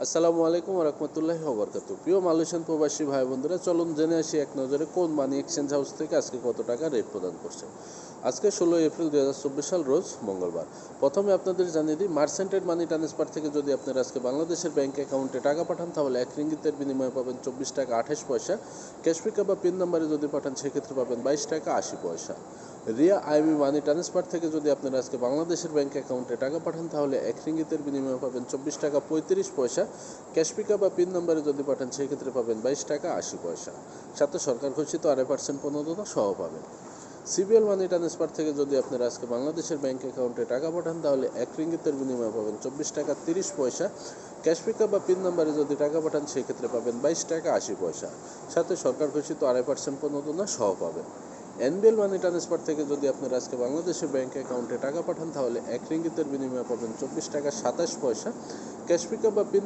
আসসালামু আলাইকুম ওয়া রাহমাতুল্লাহি ওয়া বারাকাতুহু। প্রিয় মালয়েশিয়ান প্রবাসী ভাই বন্ধুরা, চলুন জেনে আসি এক নজরে কোন মানি এক্সচেঞ্জ হাউস থেকে আজকে কত টাকা রেট প্রদান করছে। আজকে 16 এপ্রিল 2024 সাল, রোজ মঙ্গলবার। প্রথমে আপনাদের জানিয়ে দিই, মার্চেন্টেড মানি ট্রান্সফার থেকে যদি আপনারা আজকে বাংলাদেশের ব্যাংক অ্যাকাউন্টে টাকা পাঠান তাহলে 1 রিঙ্গিতের বিনিময়ে পাবেন 24 টাকা 28 পয়সা। ক্যাশ পিকআপ বা পিন নাম্বারে যদি পাঠান সেক্ষেত্রে পাবেন 22 টাকা 80 পয়সা। রিয়া আইবি মানি ট্রান্সফার থেকে যদি আপনারা আজকে বাংলাদেশের ব্যাংক অ্যাকাউন্টে টাকা পাঠান তাহলে 1 রিঙ্গিতের বিনিময়ে পাবেন 24 টাকা 35 পয়সা। ক্যাশ পিকআপ বা পিন নাম্বারে যদি পাঠান সেই ক্ষেত্রে পাবেন 22 টাকা 80 পয়সা। সাথে সরকার ঘোষিত 2.5% প্রণোদনা সহ পাবেন। সিবিএল মানি ট্রান্সফার থেকে যদি আপনারা আজকে বাংলাদেশের ব্যাংক অ্যাকাউন্টে টাকা পাঠান তাহলে 1 রিঙ্গিতের বিনিময়ে পাবেন 24 টাকা 30 পয়সা। ক্যাশ পিকআপ বা পিন নাম্বারে যদি টাকা পাঠান সেই ক্ষেত্রে পাবেন 22 টাকা 80 পয়সা। সাথে সরকার ঘোষিত 2.5% প্রণোদনা সহ পাবেন। এনবিএল মানি ট্রান্সফার থেকে যদি আপনারা আজকে বাংলাদেশের ব্যাংক অ্যাকাউন্টে টাকা পাঠান তাহলে 1 রিঙ্গিতের বিনিময়ে পাবেন 24 টাকা 27 পয়সা। ক্যাশ পিকআপ বা পিন